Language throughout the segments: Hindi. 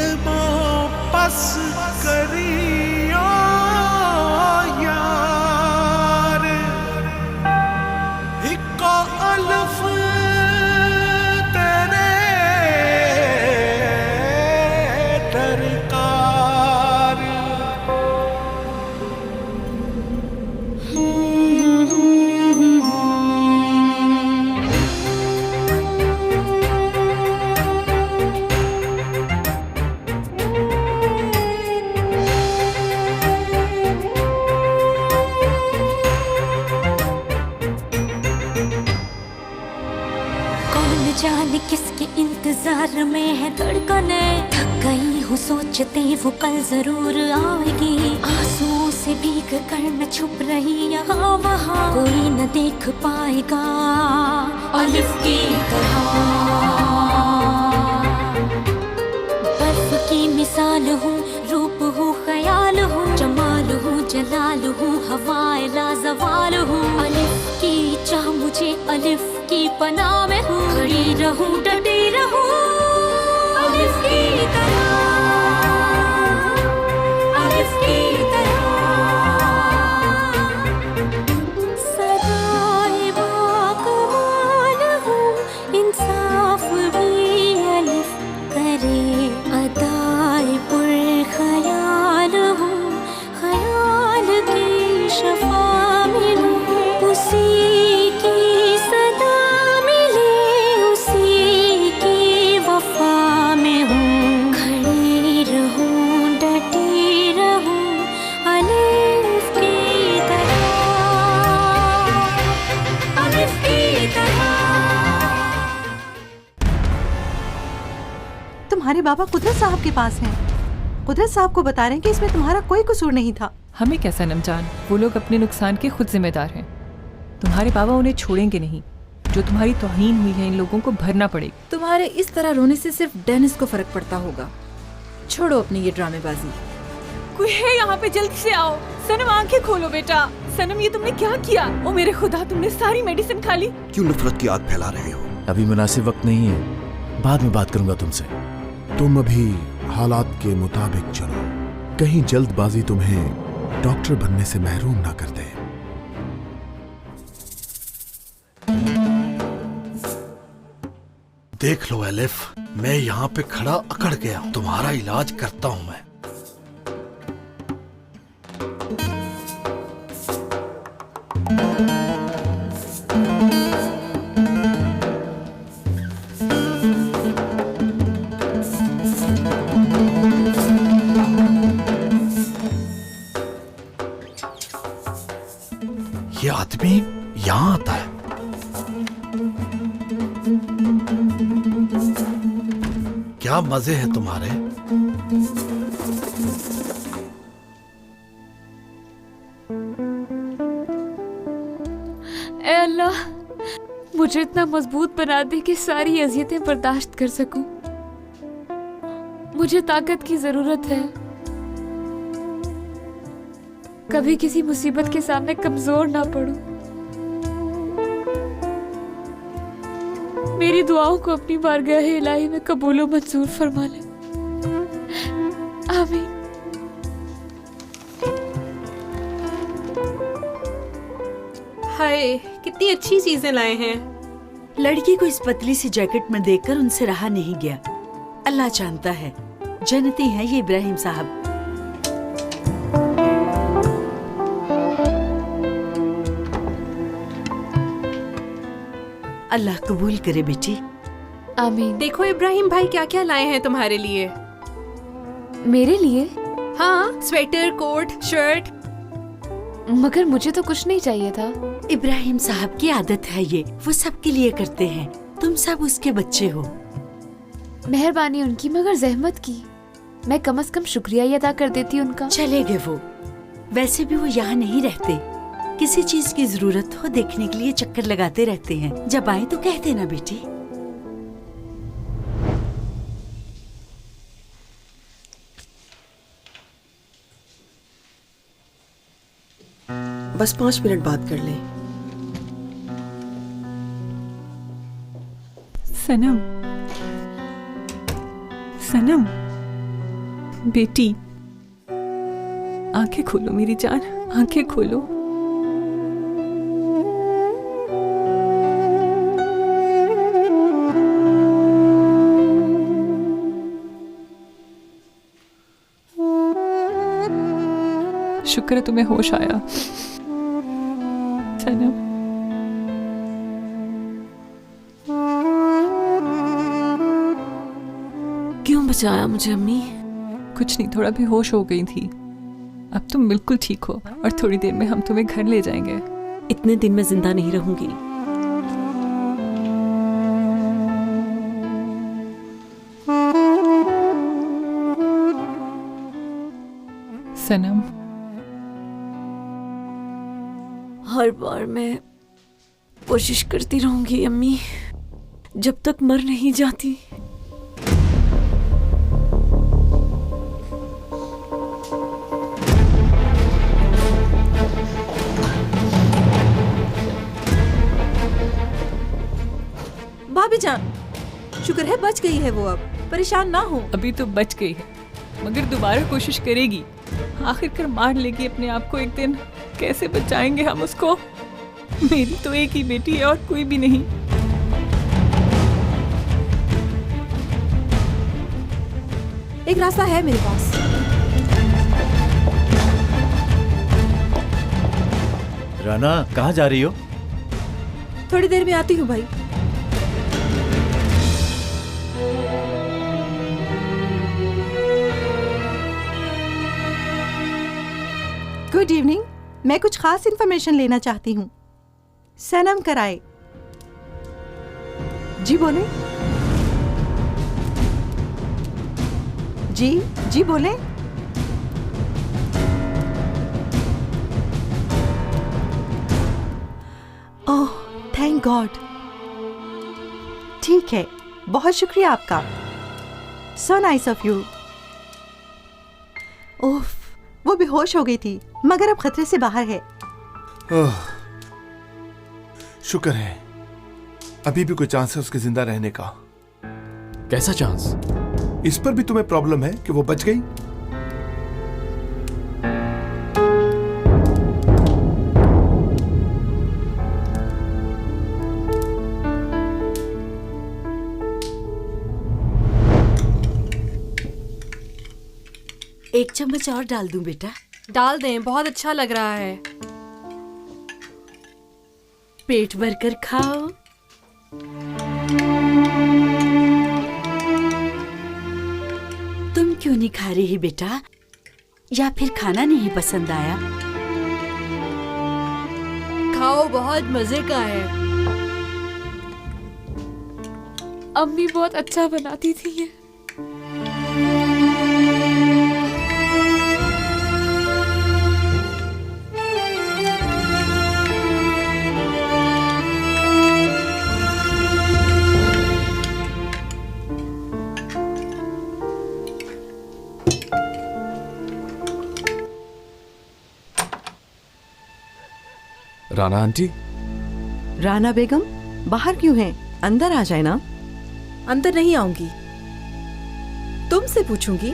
कदमों पस करियो यार, इको अल्फ तेरे दरकार। जाने किसके इंतजार में है धड़कने, थक गई हूँ सोचते वो कल जरूर आएगी। आंसुओं से भीग कर मैं छुप रही यहाँ वहाँ, कोई न देख पाएगा अलिफ की तरह। बर्फ की मिसाल हूँ, रूप हूँ, ख्याल हूँ, जमाल हूँ, जलाल हूँ, हवाए लाजवाल हूँ। अलिफ की चाह मुझे अलिफ की पनाह में हूँ, खड़ी रहूं डटी रहूं अलिफ की तरह, अलिफ की तरह। सदाए बाकमाल हूँ, इंसाफ भी अलिफ करे। अदाए पुरख्याल हूँ, ख्याल की शफा में हूँ, उसी तुम्हारे बाबा कुदरत साहब के पास हैं। कुदरत साहब को बता रहे हैं कि इसमें तुम्हारा कोई कसूर नहीं था। हमें क्या सनम जान, वो लोग अपने नुकसान के खुद जिम्मेदार हैं। तुम्हारे बाबा उन्हें छोड़ेंगे नहीं। जो तुम्हारी तौहीन हुई है इन लोगों को भरना पड़ेगा। तुम्हारे इस तरह रोने से सिर्फ डेनिस को फर्क पड़ता होगा। छोड़ो अपनी ये ड्रामेबाजी। कोई है यहाँ पे, जल्दी से आओ। सनम आंखें खोलो बेटा। सनम ये तुमने क्या किया? ओ मेरे खुदा, तुमने सारी मेडिसिन खा ली। क्यों नफरत की आग फैला रहे हो? अभी मुनासिब वक्त नहीं है, बाद में बात करूंगा तुमसे। तुम अभी हालात के मुताबिक चलो, कहीं जल्दबाजी तुम्हें डॉक्टर बनने से महरूम ना कर दे। देख लो एलिफ, मैं यहाँ पे खड़ा अकड़ गया हूँ, तुम्हारा इलाज करता हूँ मैं। ये आदमी यहाँ आता है। क्या मजे हैं तुम्हारे? ऐ अल्लाह, मुझे इतना मजबूत बना दे कि सारी अज़ियतें बर्दाश्त कर सकूं। मुझे ताकत की जरूरत है, कभी किसी मुसीबत के सामने कमजोर ना पड़ूं। मेरी दुआओं को अपनी बारगाह इलाही में कबूल व मंजूर फरमा ले। आमीन। हाय, कितनी अच्छी चीजें लाए हैं। लड़की को इस पतली सी जैकेट में देखकर उनसे रहा नहीं गया। अल्लाह जानता है, जन्नती हैं ये इब्राहिम साहब। अल्लाह कबूल करे बेटी। आमीन। देखो इब्राहिम भाई क्या क्या लाए हैं तुम्हारे लिए। मेरे लिए? हाँ, स्वेटर, कोट, शर्ट। मगर मुझे तो कुछ नहीं चाहिए था। इब्राहिम साहब की आदत है ये, वो सबके लिए करते हैं। तुम सब उसके बच्चे हो। मेहरबानी उनकी, मगर जहमत की। मैं कम से कम शुक्रिया ही अदा कर देती उनका। चले गए वो। वैसे भी वो यहाँ नहीं रहते। किसी चीज की जरूरत हो देखने के लिए चक्कर लगाते रहते हैं। जब आए तो कह देना बेटी। बस 5 मिनट बात कर ले। सनम, सनम, बेटी, आंखें खोलो मेरी जान, आंखें खोलो। शुक्र है तुम्हें होश आया सनम। क्यों बचाया मुझे अम्मी? कुछ नहीं, थोड़ा बेहोश हो गई थी। अब तुम बिल्कुल ठीक हो और थोड़ी देर में हम तुम्हें घर ले जाएंगे। इतने दिन मैं जिंदा नहीं रहूंगी। सनम, हर बार मैं कोशिश करती रहूंगी अम्मी, जब तक मर नहीं जाती। भाभी जान, शुक्र है बच गई है वो, अब परेशान ना हो। अभी तो बच गई है, मगर दोबारा कोशिश करेगी। आखिरकार मार लेगी अपने आप को एक दिन। कैसे बचाएंगे हम उसको? मेरी तो एक ही बेटी है और कोई भी नहीं। एक रास्ता है मेरे पास। राना, कहाँ जा रही हो? थोड़ी देर में आती हूँ भाई। Good evening. मैं कुछ खास इन्फॉर्मेशन लेना चाहती हूँ। सनम कराए। जी बोले। जी बोले। Oh thank God. ठीक है, बहुत शुक्रिया आपका। So nice of you. Oh, वो बेहोश हो गई थी मगर अब खतरे से बाहर है। शुक्र है, अभी भी कोई चांस है उसके जिंदा रहने का। कैसा चांस? इस पर भी तुम्हें प्रॉब्लम है कि वो बच गई? एक चम्मच और डाल दूं बेटा? डाल दें, बहुत अच्छा लग रहा है। पेट भरकर खाओ। तुम क्यों नहीं खा रही बेटा? या फिर खाना नहीं पसंद आया? खाओ, बहुत मजे का है। अम्मी बहुत अच्छा बनाती थी ये। राना आंटी। राना बेगम, बाहर क्यों हैं? अंदर आ जाए ना। अंदर नहीं आऊंगी, तुमसे पूछूंगी।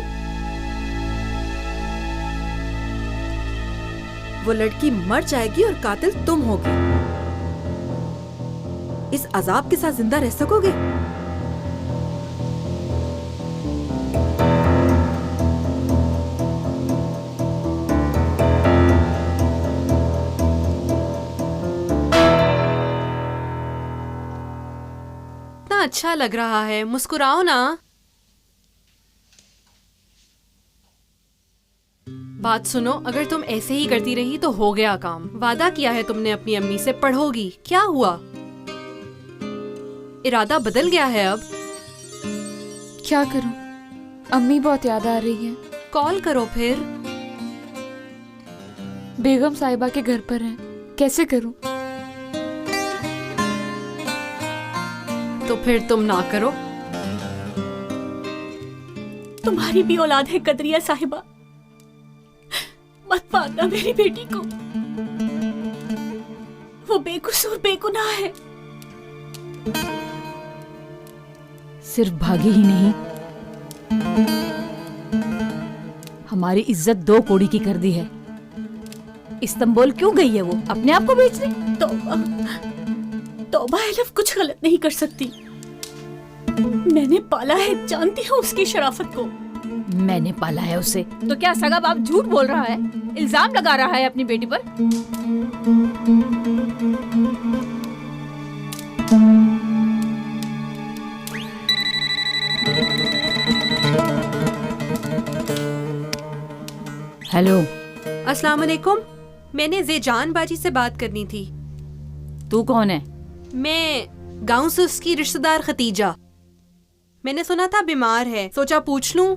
वो लड़की मर जाएगी और कातिल तुम होगी। इस अजाब के साथ जिंदा रह सकोगे? अच्छा लग रहा है, मुस्कुराओ ना। बात सुनो, अगर तुम ऐसे ही करती रही तो हो गया काम। वादा किया है तुमने अपनी अम्मी से, पढ़ोगी। क्या हुआ? इरादा बदल गया है अब? क्या करूं, अम्मी बहुत याद आ रही है। कॉल करो फिर। बेगम साहिबा के घर पर हैं, कैसे करूं? तो फिर तुम ना करो। तुम्हारी भी औलाद है कदरिया साहिबा, मत मारना मेरी बेटी को। वो बेकसूर बेगुनाह है। सिर्फ भागी ही नहीं, हमारी इज्जत 2 कौड़ी की कर दी है। इस्तांबुल क्यों गई है वो? अपने आप को बेचने? तौबा एलिफ कुछ गलत नहीं कर सकती। मैंने पाला है, जानती हूँ उसकी शराफत को। मैंने पाला है उसे। तो क्या सगा बाप झूठ बोल रहा है? इल्जाम लगा रहा है अपनी बेटी पर? हेलो। अस्सलाम वालेकुम। मैंने ज़ेजान बाजी से बात करनी थी। तू कौन है? मैं गांव से उसकी रिश्तेदार खतीजा। मैंने सुना था बीमार है, सोचा पूछ लूं।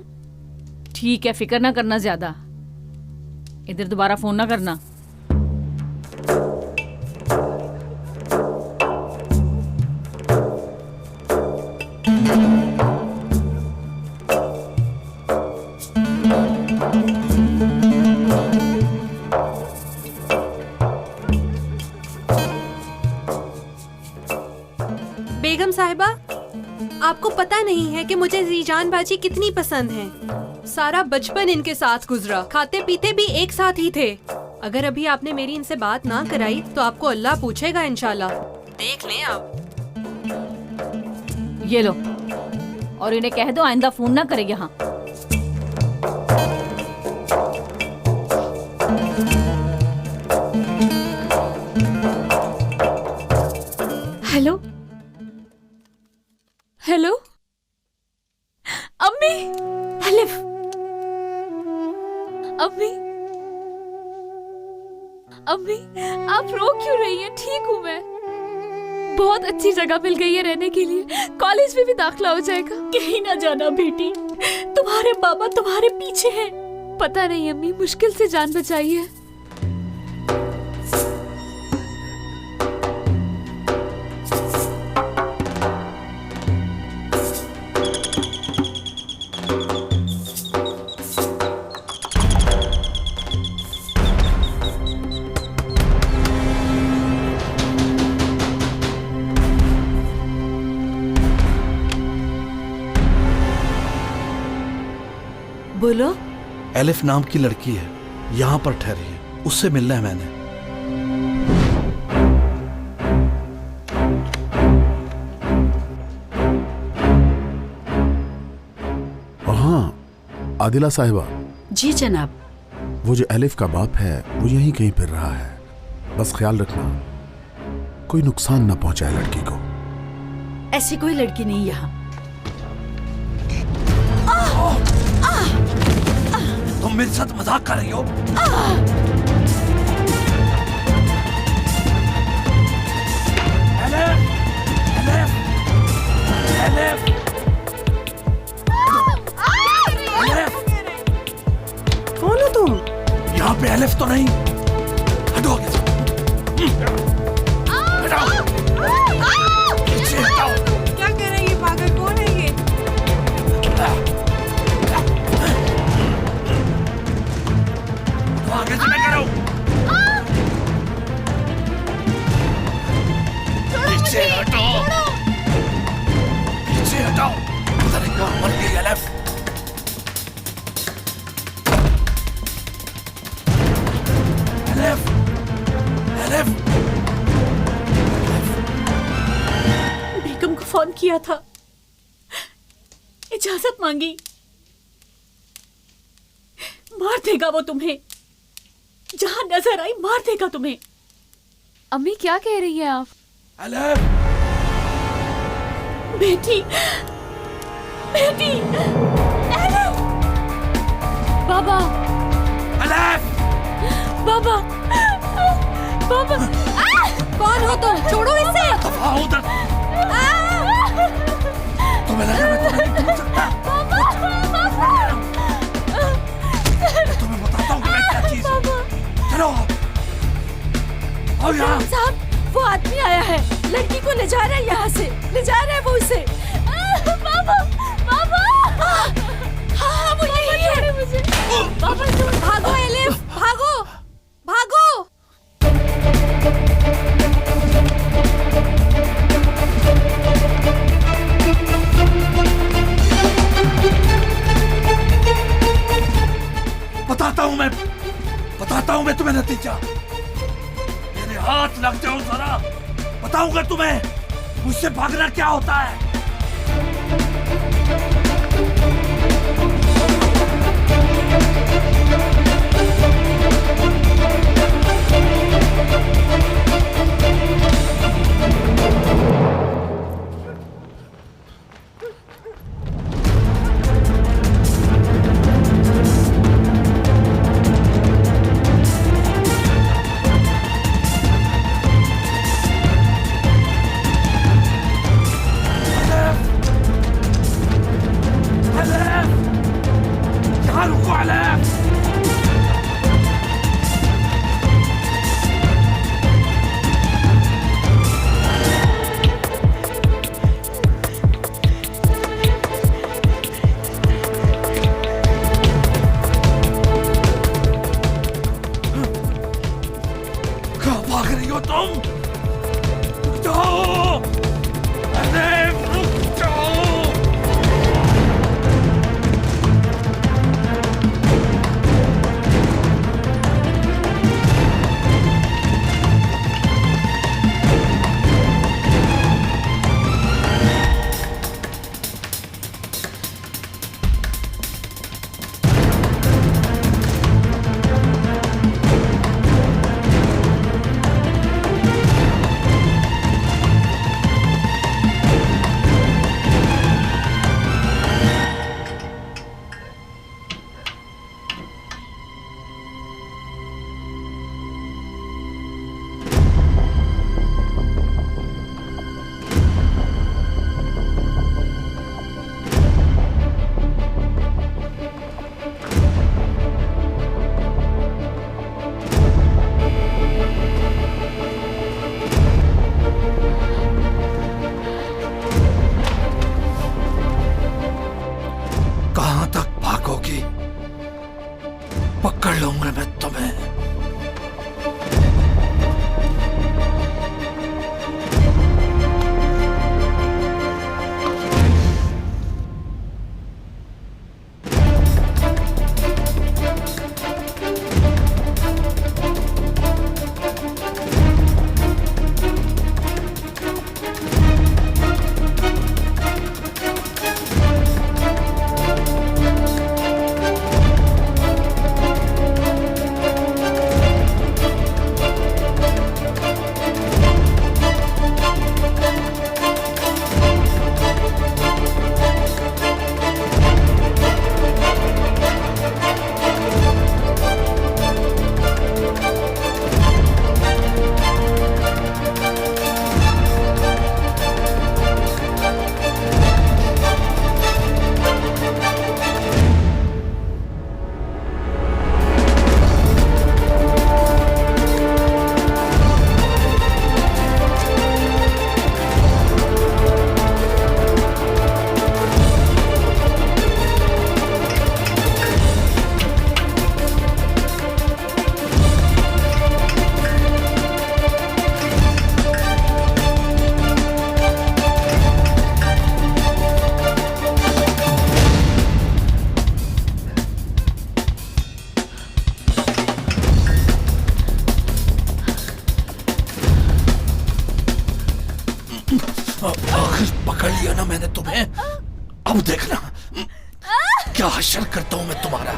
ठीक है, फिक्र ना करना ज्यादा। इधर दोबारा फोन ना करना। बेगम साहिबा, आपको पता नहीं है कि मुझे ज़ीजान बाजी कितनी पसंद है। सारा बचपन इनके साथ गुजरा, खाते पीते भी एक साथ ही थे। अगर अभी आपने मेरी इनसे बात ना कराई तो आपको अल्लाह पूछेगा इंशाल्लाह। देख लें आप। ये लो, और इन्हें कह दो आइंदा फोन ना करे यहाँ। हेलो हेलो अम्मी। एलिफ, अम्मी अम्मी आप रो क्यों रही हैं? ठीक हूँ मैं। बहुत अच्छी जगह मिल गई है रहने के लिए, कॉलेज में भी दाखिला हो जाएगा। कहीं ना जाना बेटी, तुम्हारे बाबा तुम्हारे पीछे हैं। पता नहीं अम्मी, मुश्किल से जान बचाई है। बोलो। एलिफ नाम की लड़की है, यहाँ पर ठहरी है, उससे मिलना है मैंने। हाँ, आदिला साहिबा। जी जनाब। वो जो एलिफ का बाप है वो यहीं कहीं फिर रहा है। बस ख्याल रखना कोई नुकसान ना पहुंचाए लड़की को। ऐसी कोई लड़की नहीं यहाँ। तुम मेरे साथ मजाक कर रही हो? Elif, elif, elif, elif. कौन हो तुम? यहाँ पे एलिफ तो नहीं? हटो आगे से। हटाओ। पीछे हटाओ। क्या कर रही है? पागल कौन है ये? आगे से मैं करो। पीछे हटो। पीछे हटाओ। पता नहीं कहाँ मर गई एलिफ। Elif, elif. बेगम को फोन किया था, इजाजत मांगी। मार देगा वो तुम्हें, जहां नजर आई मार देगा तुम्हें। अम्मी क्या कह रही हैं आप? एलिफ, बेटी, बेटी, एलिफ, बाबा, एलिफ, बाबा, बाबा। कौन हो तुम? छोड़ो इसे। दफा हो उधर। तुम्हें लगा मैं तुम्हें नहीं छोड़ सकता? मैं तुम्हें बताता हूँ कि मैं क्या चीज हूँ। चलो आओ यहाँ। साहब, वो आदमी आया है, लड़की को ले जा रहा है यहाँ से, ले जा रहा है वो उसे। बाबा, बाबा। हाँ, वो यही है। मुझे बाबा, भागो एलिफ, भागो, भागो। बताता हूं मैं तुम्हें नतीजा। मेरे हाथ लग जाओ जरा, बताऊंगा तुम्हें मुझसे भागना क्या होता है। पकड़ लूंगा मैं तुम्हें। आखिर पकड़ लिया ना मैंने तुम्हें। अब देखना क्या हश्र करता हूं मैं तुम्हारा।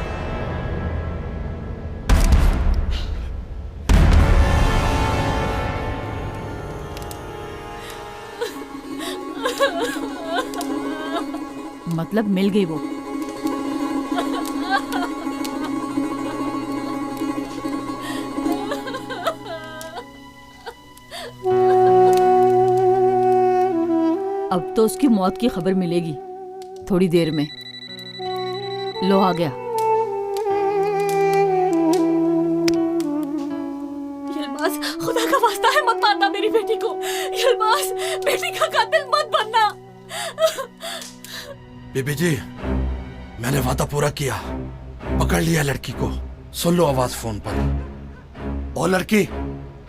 मतलब मिल गई वो। अब तो उसकी मौत की खबर मिलेगी थोड़ी देर में। लो आ गया। यलबाज, खुदा का वास्ता है मत मारना मेरी बेटी को। यलबाज, बेटी का कातिल मत बनना। बीबी जी, मैंने वादा पूरा किया, पकड़ लिया लड़की को। सुन लो आवाज फोन पर। ओ लड़की,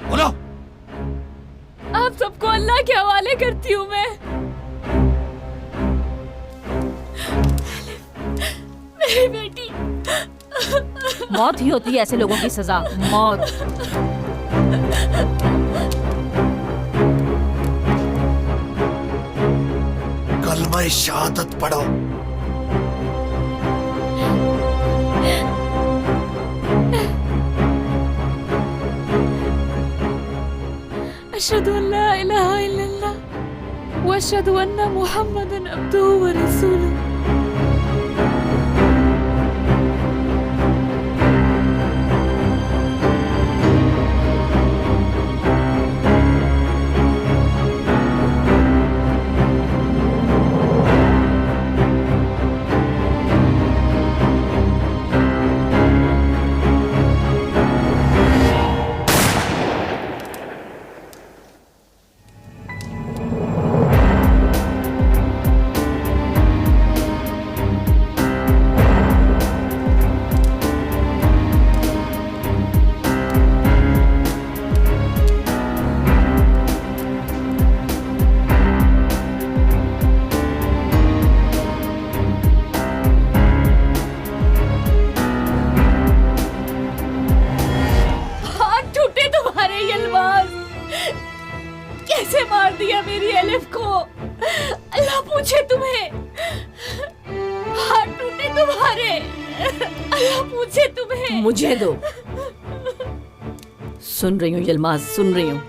बोलो। आप सबको अल्लाह के हवाले करती हूँ मैं। मेरी बेटी मौत ही होती है ऐसे लोगों की सजा, मौत। कलमा शहादत पढ़ो। अशहदु अल्ला इलाहा इल्लल्लाह व अशहदु अन्ना मुहम्मदन अब्दुहु व रसूलुहु। कैसे मार दिया मेरी एलिफ को, अल्लाह पूछे तुम्हें। हाथ टूटे तुम्हारे, अल्लाह पूछे तुम्हें। मुझे दो। सुन रही हूँ यलमाज, सुन रही हूँ।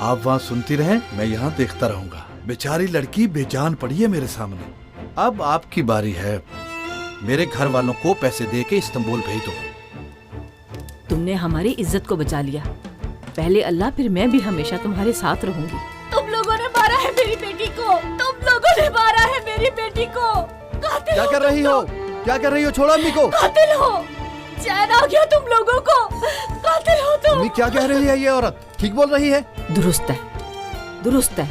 आप वहाँ सुनती रहें, मैं यहाँ देखता रहूंगा। बेचारी लड़की बेजान पड़ी है मेरे सामने। अब आपकी बारी है। मेरे घर वालों को पैसे दे के इस्तांबुल भेज दो। तुमने हमारी इज्जत को बचा लिया। पहले अल्लाह, फिर मैं भी हमेशा तुम्हारे साथ रहूंगी। तुम लोगों ने मारा है मेरी बेटी को, तुम लोगों ने मारा है मेरी बेटी को। कातिल क्या हो कर रही तुम हो? लोग। क्या कर रही हो? छोड़ो अम्मी को। कातिल हो, चैन आ गया तुम लोगों को। कातिल हो तुम। अम्मी क्या कह रही है ये औरत? ठीक बोल रही है? दुरुस्त है, दुरुस्त है।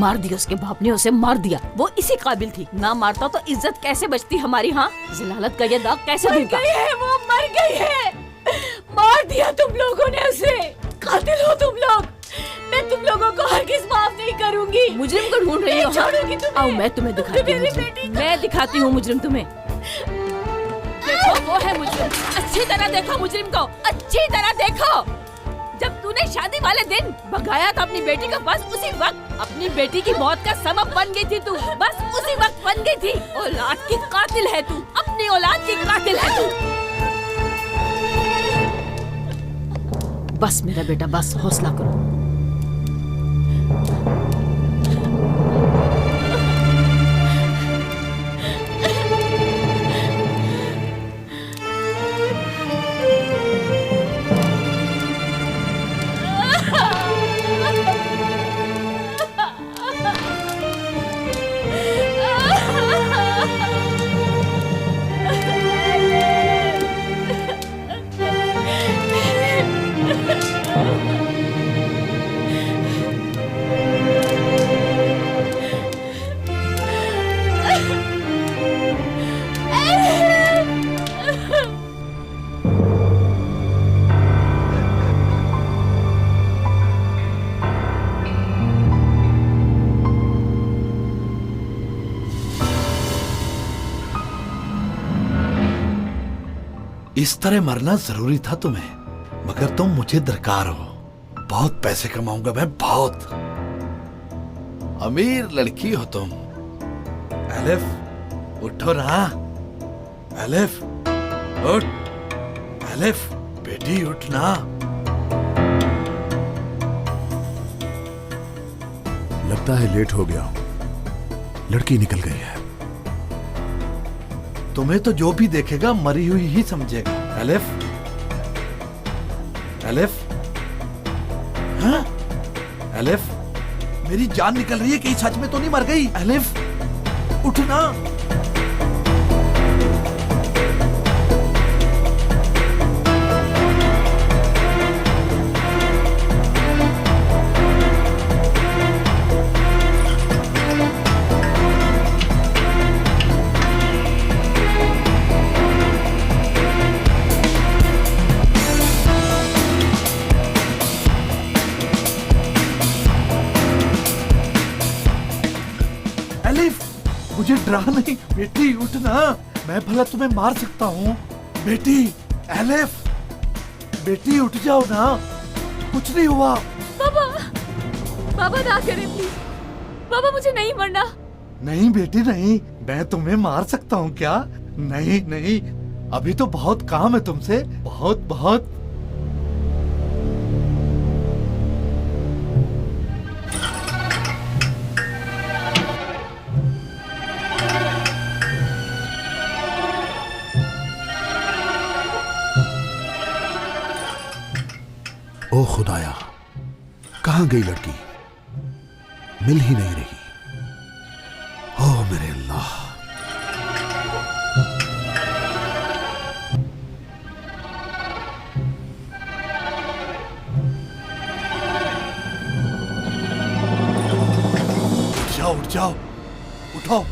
मार दिया उसके बाप ने, उसे मार दिया। वो इसी काबिल थी। ना मारता तो इज्जत कैसे बचती हमारी। हाँ, जिलालत का ये दाग कैसे मर धुलता? गई है वो, मर गई है। मार दिया तुम लोगों ने उसे। कातिल हो तुम लोग। मैं तुम लोगों को हरगिज़ माफ नहीं करूंगी। मुजरिम को ढूंढ रही हो? छोड़ूंगी तुम्हें। आओ मैं तुम्हें दिखाती हूँ मुजरिम। मैं दिखाती हूँ मुजरिम तुम्हें। देखो वो है मुजरिम। अच्छी तरह देखो मुजरिम को, अच्छी तरह देखो। जब तूने शादी वाले दिन भगाया था अपनी बेटी को, बस उसी वक्त अपनी बेटी की मौत का सबब बन गई थी तू। बस उसी वक्त बन गई थी। औलाद की कातिल है तू, अपनी औलाद की कातिल है तू। बस मेरा बेटा, बस हौसला करो। इस तरह मरना जरूरी था तुम्हें, मगर तुम मुझे दरकार हो। बहुत पैसे कमाऊंगा मैं, बहुत। अमीर लड़की हो तुम। एलिफ, उठो ना। एलिफ, उठ। एलिफ, बेटी उठ ना। लगता है लेट हो गया हूं। लड़की निकल गई है। तुम्हें तो जो भी देखेगा मरी हुई ही समझेगा। एलिफ, एलिफ, हाँ? एलिफ, मेरी जान निकल रही है, कहीं सच में तो नहीं मर गई? एलिफ, उठना। मुझे डरा नहीं बेटी, उठना। मैं भला तुम्हें मार सकता हूँ बेटी, एलिफ, बेटी उठ जाओ ना, कुछ नहीं हुआ। पापा, पापा ना करें प्लीज। पापा मुझे नहीं मरना। नहीं बेटी नहीं, मैं तुम्हें मार सकता हूँ क्या? नहीं नहीं, अभी तो बहुत काम है तुमसे, बहुत बहुत। ओ खुदाया, कहां गई लड़की? मिल ही नहीं रही। ओ मेरे अल्लाह। उठ जाओ, उठो,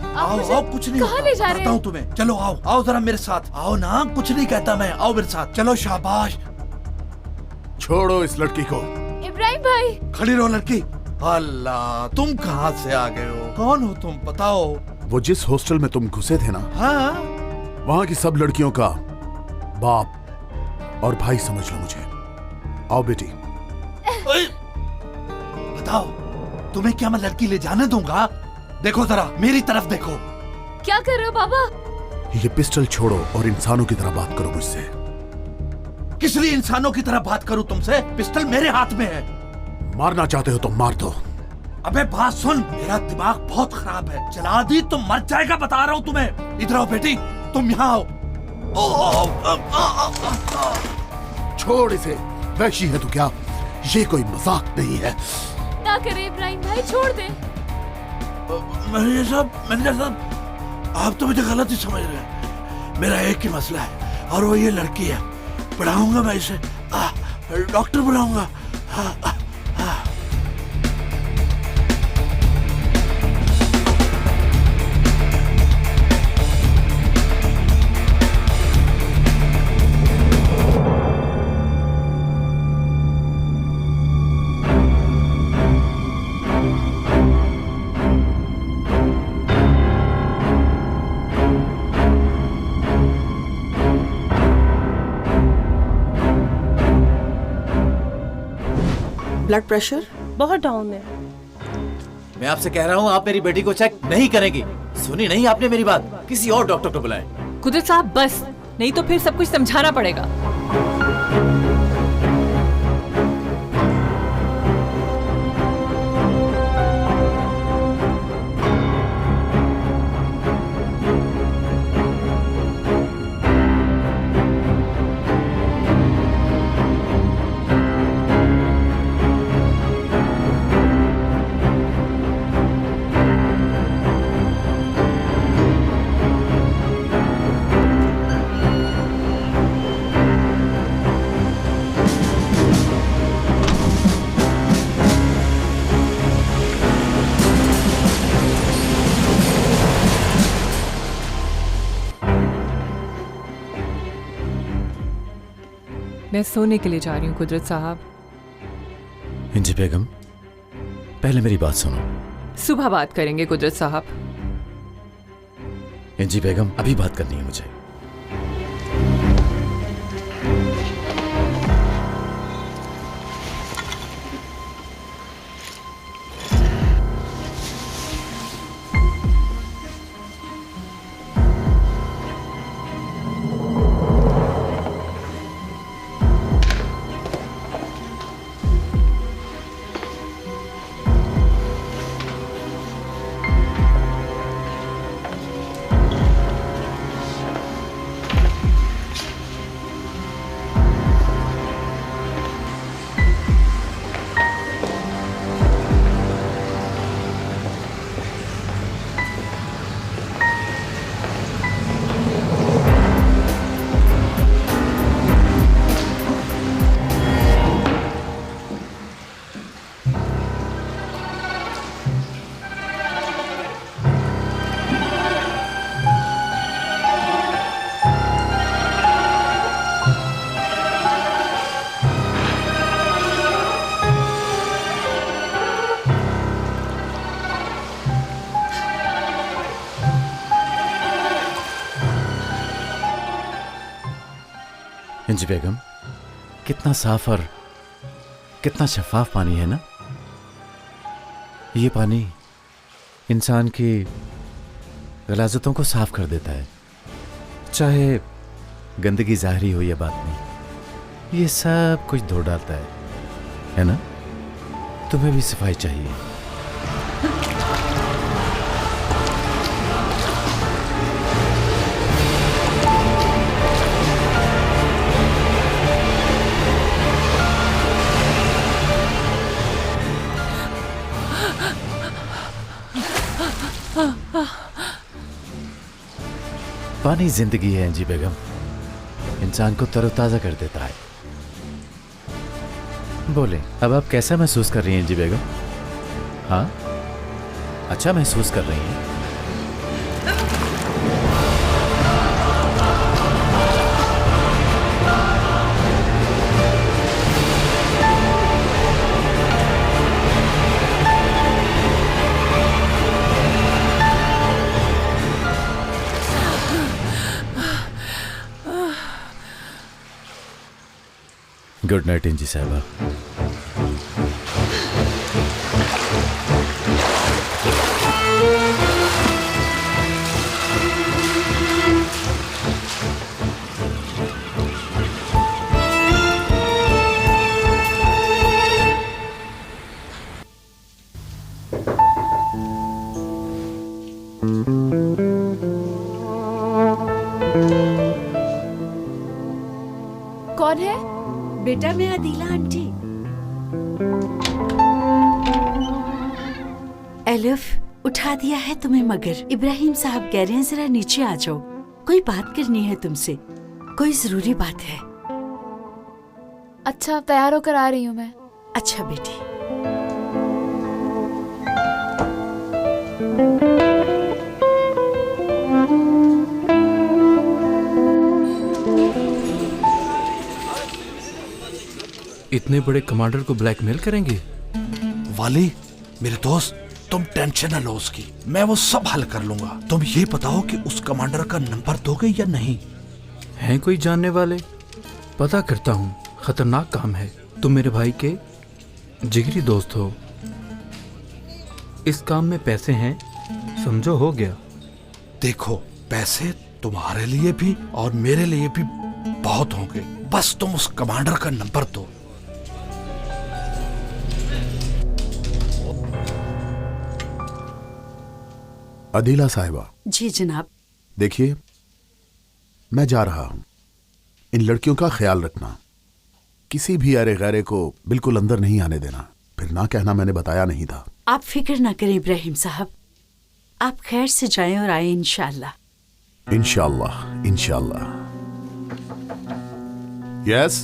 आओ मुझे आओ, कुछ नहीं कहाँ ले जा रहे बताता हूँ तुम्हें। चलो आओ आओ जरा मेरे साथ, आओ ना, कुछ नहीं कहता मैं, आओ मेरे साथ, चलो शाबाश। छोड़ो इस लड़की को। इब्राहिम भाई। खड़ी रहो लड़की। अल्लाह, तुम कहाँ से आ गए हो? कौन हो तुम, बताओ? वो जिस हॉस्टल में तुम घुसे थे ना, हाँ, वहां की सब लड़कियों का बाप और भाई समझ लो मुझे। आओ बेटी। बताओ, तुम्हें क्या मैं लड़की ले जाने दूंगा? देखो जरा मेरी तरफ देखो। क्या कर रहे हो बाबा? ये पिस्टल छोड़ो और इंसानों की तरह बात करो मुझसे। किस लिए इंसानों की तरह बात करूं तुमसे? पिस्टल मेरे हाथ में है। मारना चाहते हो तो मार दो। अबे बात सुन, मेरा दिमाग बहुत खराब है, चला दी तो मर जाएगा, बता रहा हूँ तुम्हें। इधर आओ बेटी, तुम यहाँ आओ। छोड़ इसे, वैशी है तो क्या, ये कोई मजाक नहीं है। ना करे इब्राहिम भाई, छोड़ दे। मैनेजर साहब, आप तो मुझे गलत ही समझ रहे हैं। मेरा एक ही मसला है और वो ये लड़की है। पढ़ाऊंगा मैं इसे, डॉक्टर बुलाऊंगा। ब्लड प्रेशर बहुत डाउन है। मैं आपसे कह रहा हूँ, आप मेरी बेटी को चेक नहीं करेंगी। सुनी नहीं आपने मेरी बात? किसी और डॉक्टर को बुलाएं। कुदरत साहब बस, नहीं तो फिर सब कुछ समझाना पड़ेगा। मैं सोने के लिए जा रही हूँ कुदरत साहब। इंजी बेगम, पहले मेरी बात सुनो। सुबह बात करेंगे कुदरत साहब। इंजी बेगम, अभी बात करनी है मुझे। अंजी बेगम, कितना साफ और कितना शफाफ पानी है ना। ये पानी इंसान की गलाजतों को साफ कर देता है, चाहे गंदगी ज़ाहिरी हो या बातनी, ये सब कुछ धो डालता है ना। तुम्हें भी सफाई चाहिए। पानी जिंदगी है अंजी बेगम, इंसान को तरोताजा कर देता है। बोले, अब आप कैसा महसूस कर रही हैं अंजी बेगम? हाँ, अच्छा महसूस कर रही हैं? गुड नाइट इंजी साहबा। कौन है? बेटा मैं अदीला आंटी। एलिफ उठा दिया है तुम्हें, मगर इब्राहिम साहब कह रहे हैं जरा नीचे आ जाओ, कोई बात करनी है तुमसे, कोई जरूरी बात है। अच्छा, तैयार होकर आ रही हूँ मैं। अच्छा बेटी। इतने बड़े कमांडर को ब्लैकमेल करेंगे? वाली मेरे दोस्त, तुम टेंशन न लो उसकी, मैं वो सब हल कर लूंगा। तुम ये बताओ कि उस कमांडर का नंबर दोगे या नहीं? हैं कोई जानने वाले? पता करता हूँ, खतरनाक काम है। तुम मेरे भाई के जिगरी दोस्त हो, इस काम में पैसे हैं, समझो हो गया। देखो, पैसे तुम्हारे लिए भी और मेरे लिए भी बहुत होंगे, बस तुम उस कमांडर का नंबर दो। अदीला साहिबा। जी जनाब। देखिए, मैं जा रहा हूं, इन लड़कियों का ख्याल रखना, किसी भी अरे गैरे को बिल्कुल अंदर नहीं आने देना, फिर ना कहना मैंने बताया नहीं था। आप फिक्र ना करें इब्राहिम साहब, आप खैर से जाएं और आए इंशाअल्लाह। इंशाअल्लाह, इंशाअल्लाह। यस।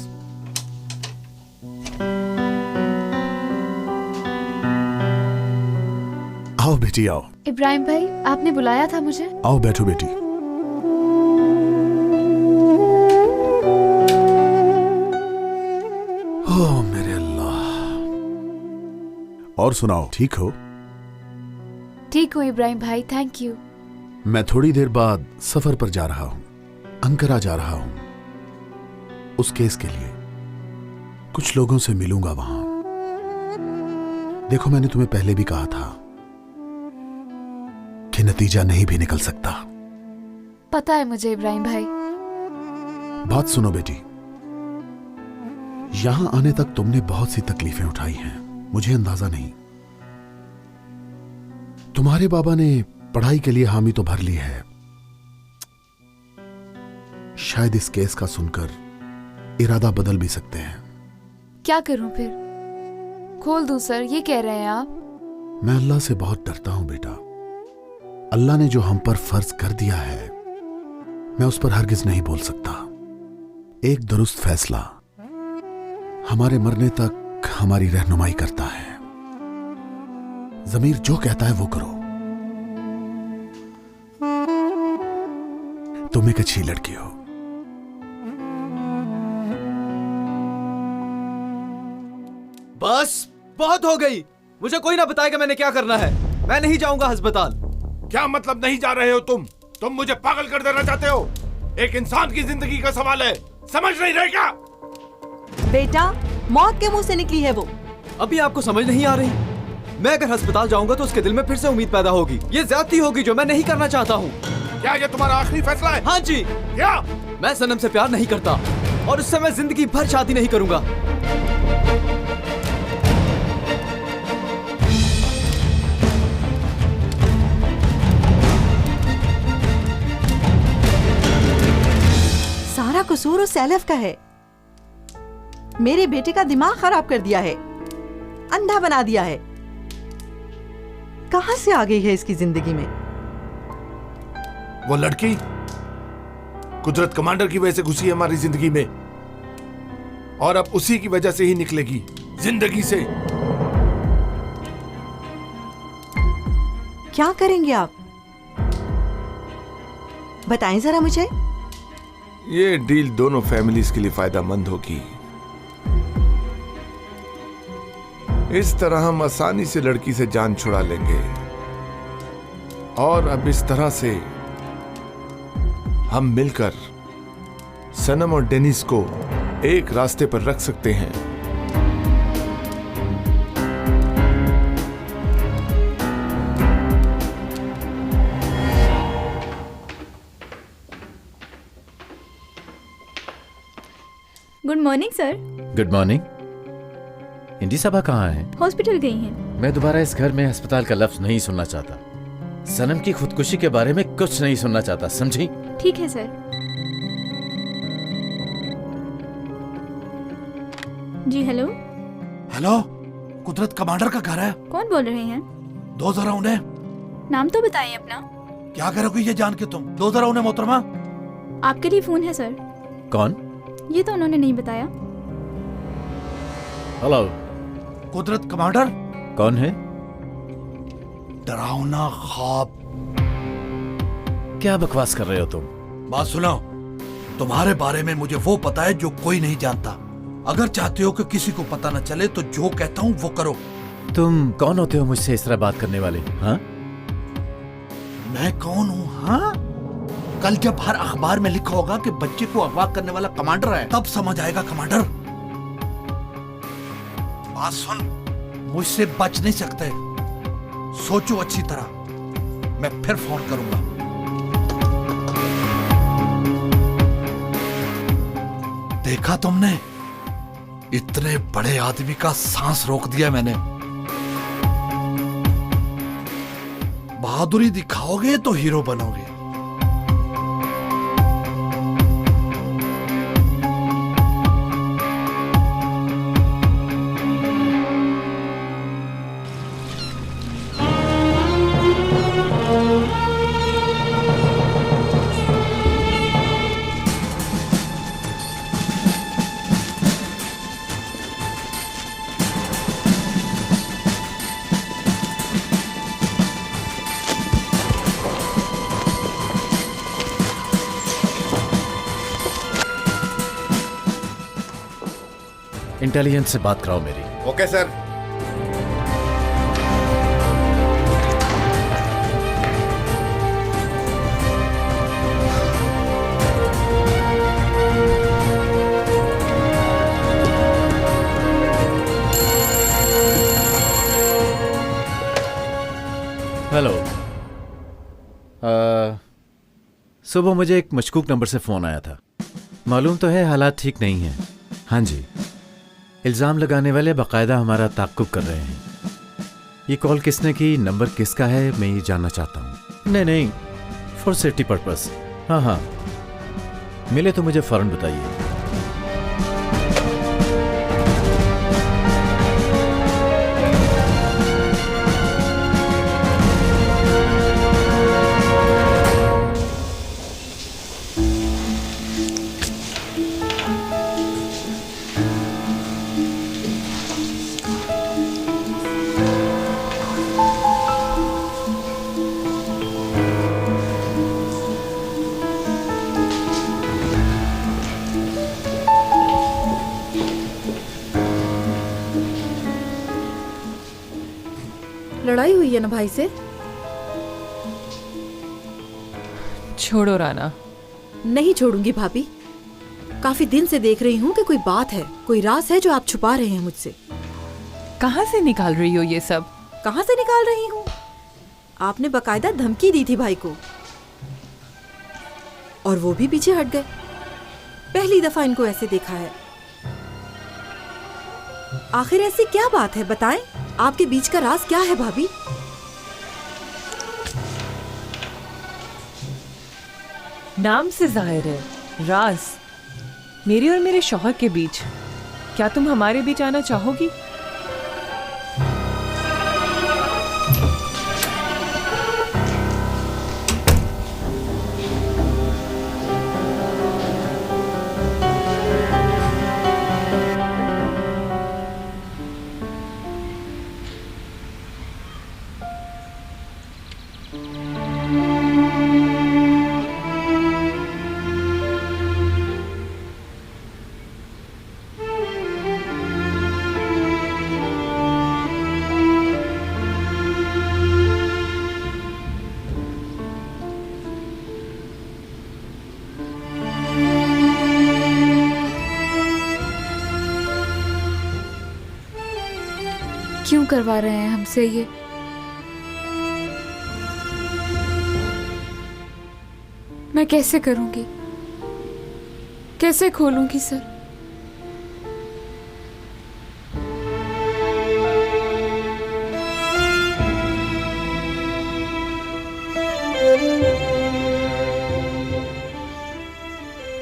आओ बेटी आओ। इब्राहिम भाई, आपने बुलाया था मुझे? आओ बैठो बेटी। ओह मेरे अल्लाह। और सुनाओ, ठीक हो? ठीक हूँ इब्राहिम भाई, थैंक यू। मैं थोड़ी देर बाद सफर पर जा रहा हूँ, अंकारा जा रहा हूँ, उस केस के लिए। कुछ लोगों से मिलूंगा वहां। देखो, मैंने तुम्हें पहले भी कहा था कि नतीजा नहीं भी निकल सकता। पता है मुझे इब्राहिम भाई। बात सुनो बेटी, यहां आने तक तुमने बहुत सी तकलीफें उठाई हैं, मुझे अंदाजा नहीं। तुम्हारे बाबा ने पढ़ाई के लिए हामी तो भर ली है, शायद इस केस का सुनकर इरादा बदल भी सकते हैं। क्या करूं फिर? खोल दूं सर, ये कह रहे हैं आप? मैं अल्लाह से बहुत डरता हूं बेटा। अल्लाह ने जो हम पर फर्ज कर दिया है, मैं उस पर हरगिज नहीं बोल सकता। एक दुरुस्त फैसला हमारे मरने तक हमारी रहनुमाई करता है। ज़मीर जो कहता है वो करो। तुम एक अच्छी लड़की हो। बस बहुत हो गई, मुझे कोई ना बताएगा मैंने क्या करना है। मैं नहीं जाऊंगा अस्पताल। क्या मतलब नहीं जा रहे हो तुम मुझे पागल कर देना चाहते हो? एक इंसान की जिंदगी का सवाल है, समझ नहीं रहेगा? बेटा, मौत के मुंह से निकली है वो। अभी आपको समझ नहीं आ रही? मैं अगर अस्पताल जाऊंगा तो उसके दिल में फिर से उम्मीद पैदा होगी। ये ज्यादती होगी जो मैं नहीं करना चाहता हूँ। क्या ये तुम्हारा आखिरी फैसला है? हाँ जी। क्या? मैं सनम से प्यार नहीं करता और उससे मैं जिंदगी भर शादी नहीं करूंगा। सारा कसूर उस सैलफ का है। मेरे बेटे का दिमाग खराब कर दिया है, अंधा बना दिया है। कहां से आ गई है इसकी जिंदगी में? वो लड़की कुदरत कमांडर की वजह से घुसी है हमारी जिंदगी में, और अब उसी की वजह से ही निकलेगी जिंदगी से। क्या करेंगे आप? बताएं जरा मुझे। ये डील दोनों फैमिलीज के लिए फायदेमंद होगी। इस तरह हम आसानी से लड़की से जान छुड़ा लेंगे, और अब इस तरह से हम मिलकर सनम और डेनिस को एक रास्ते पर रख सकते हैं। Good morning sir. Good morning. इंडी साहबा कहाँ हैं? हॉस्पिटल गई हैं। मैं दोबारा इस घर में अस्पताल का लफ्ज नहीं सुनना चाहता। सनम की खुदकुशी के बारे में कुछ नहीं सुनना चाहता, समझी? ठीक है सर। जी हेलो। हेलो, कुदरत कमांडर का घर है? कौन बोल रहे हैं? दो जरा उन्हें। नाम तो बताइए अपना। क्या करोगी ये जान के तुम? दो जरा उन्हें मोहतरमा। आपके लिए फोन है सर। कौन? ये तो उन्होंने नहीं बताया। हेलो, कुदरत कमांडर। कौन है? डरावना ख्वाब। क्या बकवास कर रहे हो तुम? बात सुनो, तुम्हारे बारे में मुझे वो पता है जो कोई नहीं जानता। अगर चाहते हो कि किसी को पता न चले तो जो कहता हूँ वो करो। तुम कौन होते हो मुझसे इस तरह बात करने वाले? हाँ, मैं कौन हूँ? हाँ, कल जब हर अखबार में लिखा होगा कि बच्चे को अगवा करने वाला कमांडर है, तब समझ आएगा कमांडर। बात सुन, मुझसे बच नहीं सकते। सोचो अच्छी तरह, मैं फिर फोन करूंगा। देखा तुमने, इतने बड़े आदमी का सांस रोक दिया मैंने। बहादुरी दिखाओगे तो हीरो बनोगे। इंटेलिजेंस से बात कराओ मेरी। Okay sir. हेलो, सुबह मुझे एक मशकूक नंबर से फोन आया था। मालूम तो है हालात ठीक नहीं हैं। हाँ जी, इल्ज़ाम लगाने वाले बाकायदा हमारा ताक़ुब कर रहे हैं। ये कॉल किसने की, नंबर किसका है, मैं ये जानना चाहता हूँ। नहीं, फॉर सेफ्टी पर्पस। हाँ, मिले तो मुझे फ़ौरन बताइए। लड़ाई हुई है ना भाई से? छोड़ो राना। नहीं छोड़ूंगी भाभी। काफी दिन से देख रही हूँ कि कोई बात है, कोई राज है जो आप छुपा रहे हैं मुझसे। कहाँ से निकाल रही हो ये सब? कहाँ से निकाल रही हूँ? आपने बकायदा धमकी दी थी भाई को और वो भी पीछे हट गए। पहली दफा इनको ऐसे देखा है। आखिर ऐसी क्या बात है, बताएं। आपके बीच का राज क्या है भाभी? नाम से जाहिर है, राज मेरे और मेरे शौहर के बीच। क्या तुम हमारे बीच आना चाहोगी? क्यों करवा रहे हैं हमसे ये? मैं कैसे करूंगी, कैसे खोलूंगी सर?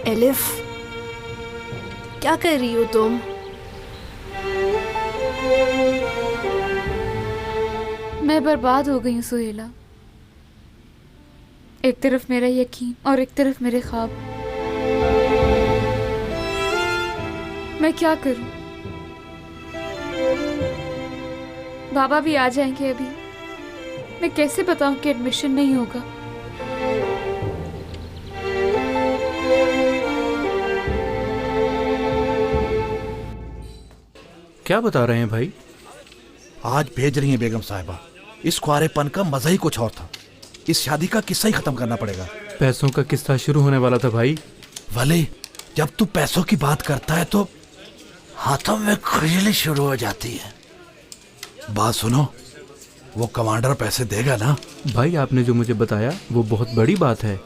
एलिफ, क्या कर रही हो तुम? मैं बर्बाद हो गई हूँ सुहेला। एक तरफ मेरा यकीन और एक तरफ मेरे ख्वाब। मैं क्या करूं? बाबा भी आ जाएंगे अभी। मैं कैसे बताऊं कि एडमिशन नहीं होगा? क्या बता रहे हैं भाई? आज भेज रही हैं बेगम साहिबा। इस कुआरेपन का मजा ही कुछ और था। इस शादी का किस्सा ही खत्म करना पड़ेगा। पैसों का किस्सा शुरू होने वाला था भाई। वली, जब तू पैसों की बात करता है तो हाथों में खुजली शुरू हो जाती है। बात सुनो, वो कमांडर पैसे देगा ना? भाई आपने जो मुझे बताया वो बहुत बड़ी बात है।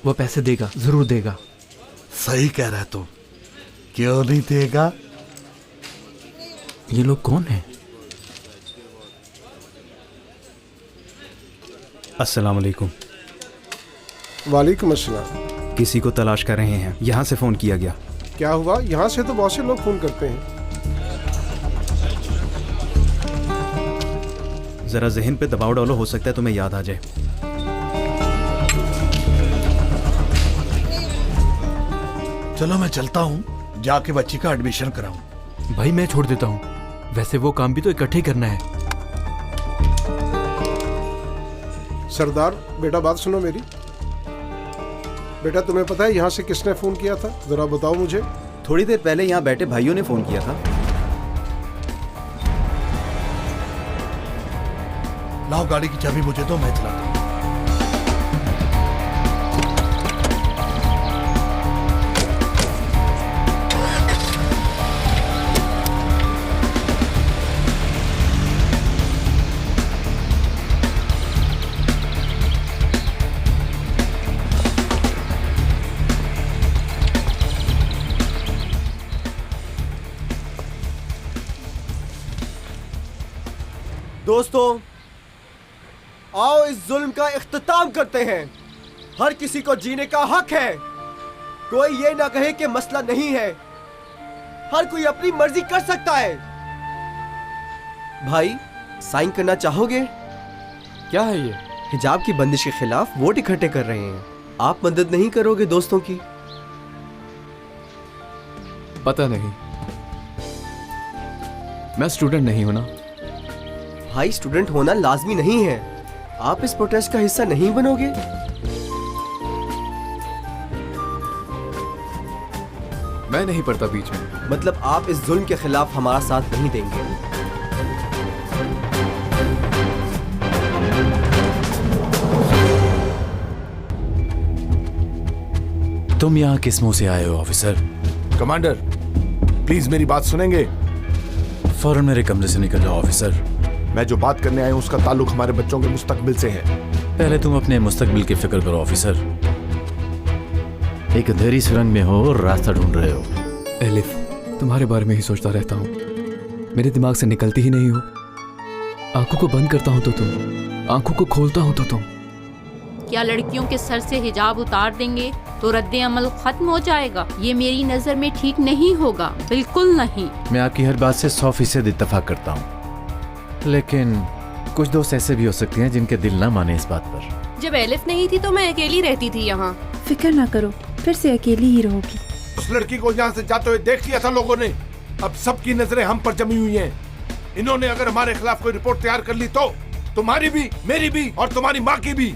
वो पैसे देगा, जरूर देगा। सही कह रहा है तू। क्यों नहीं देगा? ये लोग कौन हैं? अस्सलाम वालेकुम। वालेकुम अस्सलाम। किसी को तलाश कर रहे हैं, यहाँ से फोन किया गया। क्या हुआ? यहाँ से तो बहुत से लोग फोन करते हैं। जरा जहन पे दबाव डालो, हो सकता है तुम्हें याद आ जाए। चलो मैं चलता हूँ, जाके बच्ची का एडमिशन कराऊं। भाई मैं छोड़ देता हूँ, वैसे वो काम भी तो इकट्ठे करना है। सरदार बेटा, बात सुनो मेरी। बेटा, तुम्हें पता है यहाँ से किसने फोन किया था? जरा बताओ मुझे। थोड़ी देर पहले यहाँ बैठे भाइयों ने फोन किया था। लाओ गाड़ी की चाबी मुझे दो, मैं चलाता हूँ। दोस्तों, आओ इस जुल्म का इख्तिताम करते हैं। हर किसी को जीने का हक है। कोई ये ना कहे कि मसला नहीं है। हर कोई अपनी मर्जी कर सकता है। भाई, साइन करना चाहोगे? क्या है ये? हिजाब की बंदिश के खिलाफ वोट इकट्ठे कर रहे हैं। आप मदद नहीं करोगे दोस्तों की? पता नहीं, मैं स्टूडेंट नहीं हूं ना। भाई, स्टूडेंट होना लाजमी नहीं है। आप इस प्रोटेस्ट का हिस्सा नहीं बनोगे? मैं नहीं पड़ता बीच में। मतलब आप इस जुल्म के खिलाफ हमारा साथ नहीं देंगे? तुम यहाँ किस मुंह से आए हो ऑफिसर? कमांडर, प्लीज मेरी बात सुनेंगे? फौरन मेरे कमरे से निकल जाओ ऑफिसर। मैं जो बात करने आया हूं उसका ताल्लुक हमारे बच्चों के मुस्तकबिल से है। पहले तुम अपने मुस्तकबिल की फिक्र करो ऑफिसर। एक अंधेरी सुरंग में हो और रास्ता ढूंढ रहे हो। एलिफ, तुम्हारे बारे में ही सोचता रहता हूँ, मेरे दिमाग से निकलती ही नहीं हो। आंखों को बंद करता हूँ तो तुम, आंखों को खोलता हूँ तो तुम। क्या लड़कियों के सर से हिजाब उतार देंगे तो रद्दे अमल खत्म हो जाएगा? ये मेरी नजर में ठीक नहीं होगा, बिल्कुल नहीं। मैं आपकी हर बात से 100% इत्तेफाक करता हूँ, लेकिन कुछ दोस्त ऐसे भी हो सकते हैं जिनके दिल ना माने इस बात पर। जब एलिफ नहीं थी तो मैं अकेली रहती थी यहाँ। फिक्र ना करो, फिर से अकेली ही रहोगी। उस लड़की को यहाँ से जाते हुए देख लिया था लोगों ने। अब सबकी नजरें हम पर जमी हुई हैं। इन्होंने अगर हमारे खिलाफ कोई रिपोर्ट तैयार कर ली तो तुम्हारी भी, मेरी भी और तुम्हारी माँ की भी।